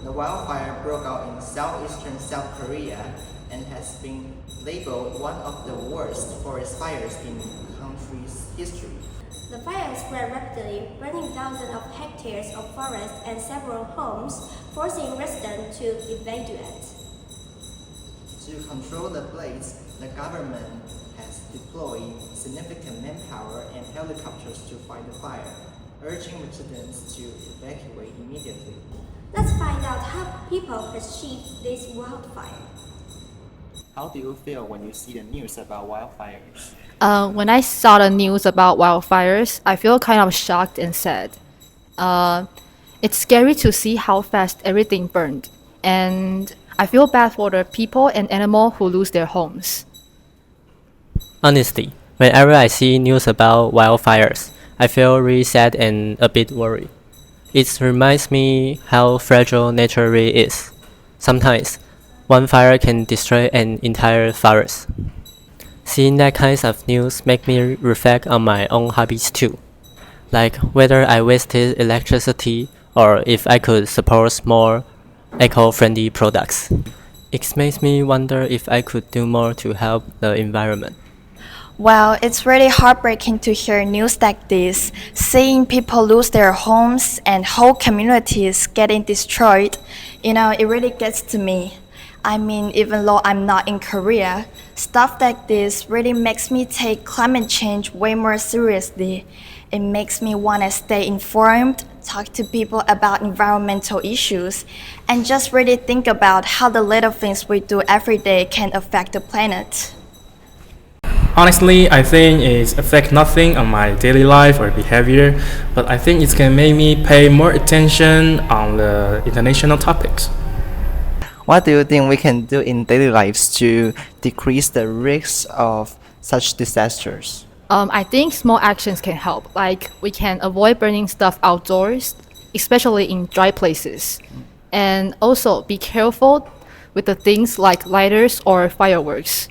The wildfire broke out in southeastern South Korea and has been labeled one of the worst forest fires in the country's history. The fire spread rapidly, burning thousands of hectares of forest and several homes, forcing residents to evacuate. To control the blaze, the government has deployed significant manpower and helicopters to fight the fire, urging residents to evacuate immediately. Let's find out how people perceive this wildfire. How do you feel when you see the news about wildfires? When I saw the news about wildfires, I feel kind of shocked and sad. It's scary to see how fast everything burned, and I feel bad for the people and animals who lose their homes. Honestly, whenever I see news about wildfires, I feel really sad and a bit worried. It reminds me how fragile nature really is. Sometimes, one fire can destroy an entire forest. Seeing that kind of news make me reflect on my own habits too, like whether I wasted electricity or if I could support more eco-friendly products. It makes me wonder if I could do more to help the environment. Well, it's really heartbreaking to hear news like this, seeing people lose their homes and whole communities getting destroyed. It really gets to me. I mean, even though I'm not in Korea, stuff like this really makes me take climate change way more seriously. It makes me want to stay informed, talk to people about environmental issues, and just really think about how the little things we do every day can affect the planet. Honestly, I think it affects nothing on my daily life or behavior, but I think it can make me pay more attention on the international topics. What do you think we can do in daily lives to decrease the risks of such disasters? I think small actions can help, like we can avoid burning stuff outdoors, especially in dry places. And also be careful with the things like lighters or fireworks.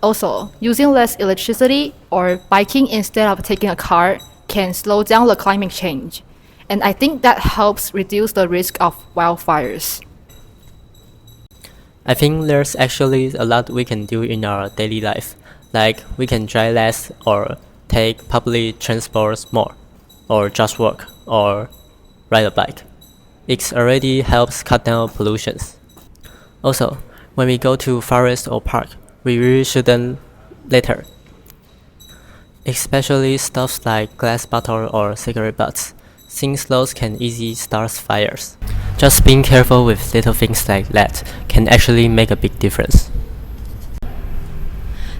Also, using less electricity or biking instead of taking a car can slow down the climate change. And I think that helps reduce the risk of wildfires. I think there's actually a lot we can do in our daily life, like we can drive less or take public transport more, or just walk or ride a bike. It already helps cut down pollution. Also, when we go to forest or park, we really shouldn't litter, especially stuff like glass bottle or cigarette butts, since those can easily start fires. Just being careful with little things like that can actually make a big difference.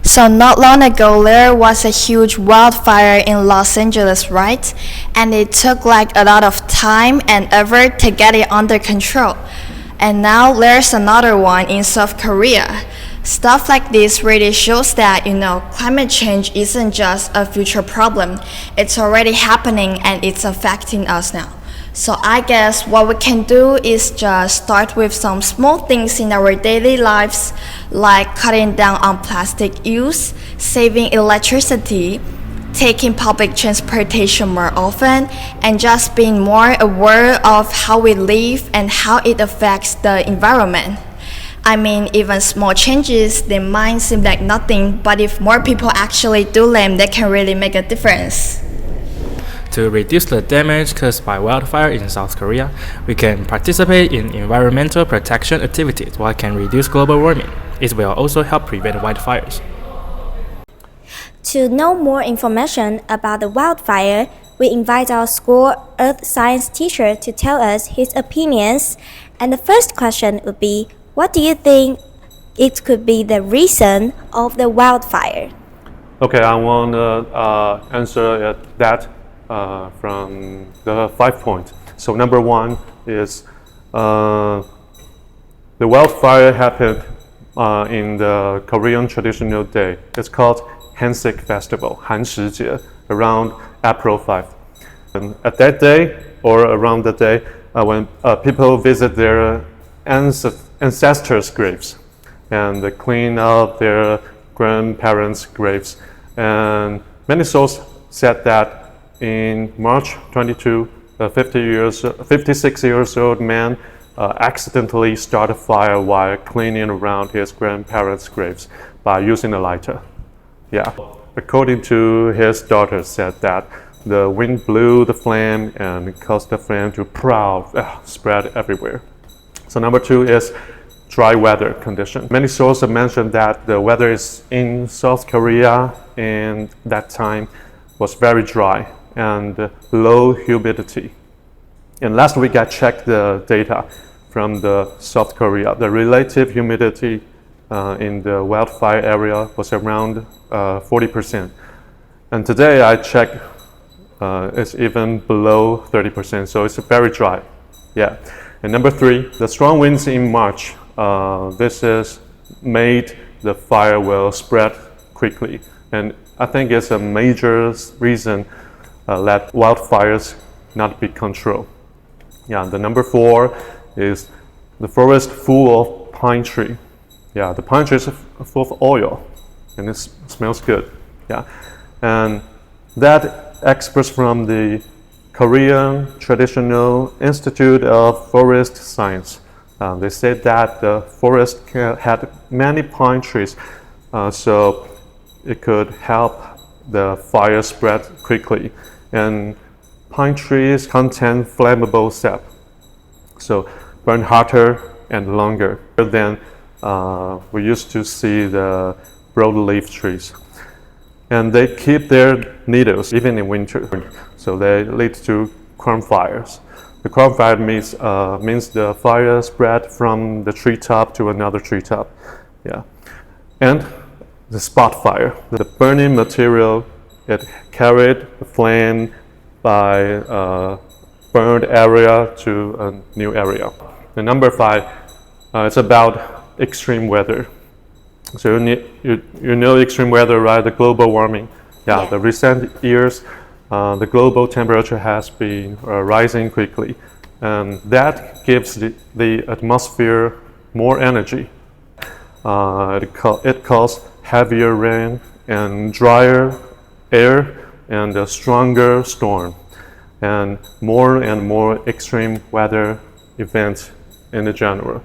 So not long ago, there was a huge wildfire in Los Angeles, right? And it took like a lot of time and effort to get it under control. And now there's another one in South Korea. Stuff like this really shows that, climate change isn't just a future problem. It's already happening and it's affecting us now. So I guess what we can do is just start with some small things in our daily lives, like cutting down on plastic use, saving electricity, taking public transportation more often, and just being more aware of how we live and how it affects the environment. I mean, even small changes, they might seem like nothing, but if more people actually do them, they can really make a difference. To reduce the damage caused by wildfire in South Korea, we can participate in environmental protection activities that can reduce global warming. It will also help prevent wildfires. To know more information about the wildfire, we invite our school Earth Science teacher to tell us his opinions. And the first question would be, what do you think it could be the reason of the wildfire? Okay, I want to answer that from the 5 points. So number one is the wildfire happened in the Korean traditional day. It's called Hansik Festival, 寒食节, around April 5. And at that day, or around the day, when people visit their ancestors' graves, and clean up their grandparents' graves. And many sources said that in March 22, a 56-year-old man accidentally started a fire while cleaning around his grandparents' graves by using a lighter. Yeah. According to his daughter, said that the wind blew the flame and caused the flame to spread everywhere. So number 2 is dry weather condition. Many sources mentioned that the weather in South Korea in that time was very dry and low humidity. And last week I checked the data from the South Korea. The relative humidity in the wildfire area was around 40%. And today I checked, it's even below 30%, so it's very dry. Yeah. And number 3, the strong winds in March. This is made the fire will spread quickly. And I think it's a major reason that wildfires not be controlled. Yeah, the number 4 is the forest full of pine tree. Yeah, the pine tree is full of oil and it smells good. Yeah, and that experts from the Korean Traditional Institute of Forest Science, they said that the forest had many pine trees, so it could help the fire spread quickly. And pine trees contain flammable sap, so burn hotter and longer than we used to see the broadleaf trees. And they keep their needles even in winter, so they lead to crown fires. The crown fire means the fire spread from the treetop to another treetop. Yeah, and the spot fire, the burning material, it carried the flame by burned area to a new area. And number 5, it's about extreme weather. So you know extreme weather, right? The global warming. Yeah. The recent years, the global temperature has been rising quickly, and that gives the atmosphere more energy. It causes heavier rain and drier air and a stronger storm, and more extreme weather events in the general.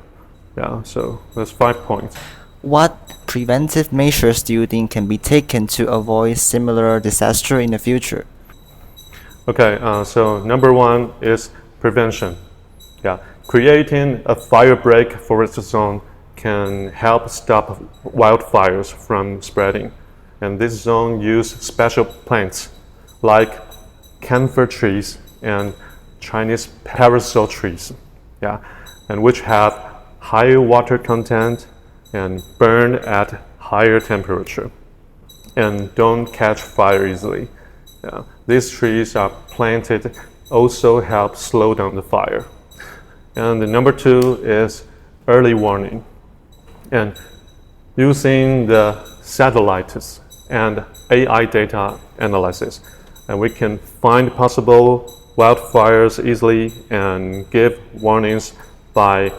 Yeah, so that's 5 points. What preventive measures do you think can be taken to avoid similar disaster in the future? Okay, so number 1 is prevention. Yeah, creating a fire break forest zone can help stop wildfires from spreading. And this zone uses special plants like camphor trees and Chinese parasol trees. Yeah, and which have higher water content and burn at higher temperature and don't catch fire easily. Yeah. These trees are planted also help slow down the fire. And the number 2 is early warning. And using the satellites and AI data analysis, and we can find possible wildfires easily and give warnings by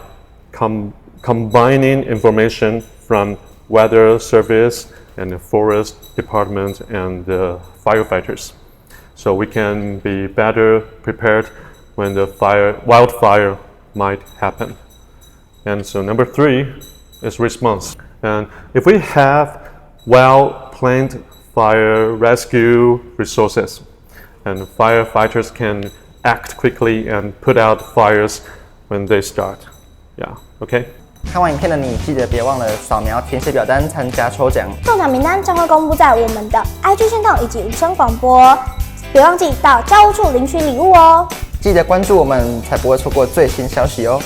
combining information from weather service and the forest department and the firefighters, so we can be better prepared when the wildfire might happen. And so number 3 is response. And if we have well-planned fire rescue resources, and firefighters can act quickly and put out fires when they start. Yeah, okay? 看完影片的你，记得别忘了扫描填写表单参加抽奖。中奖名单将会公布在我们的 IG 限动以及无声广播，别忘记到教务处领取礼物哦。记得关注我们，才不会错过最新消息哦。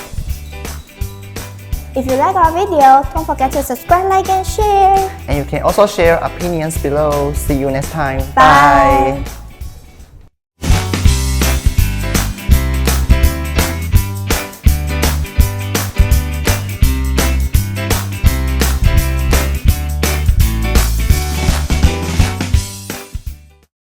If you like our video, don't forget to subscribe, like, and share. And you can also share opinions below. See you next time. Bye.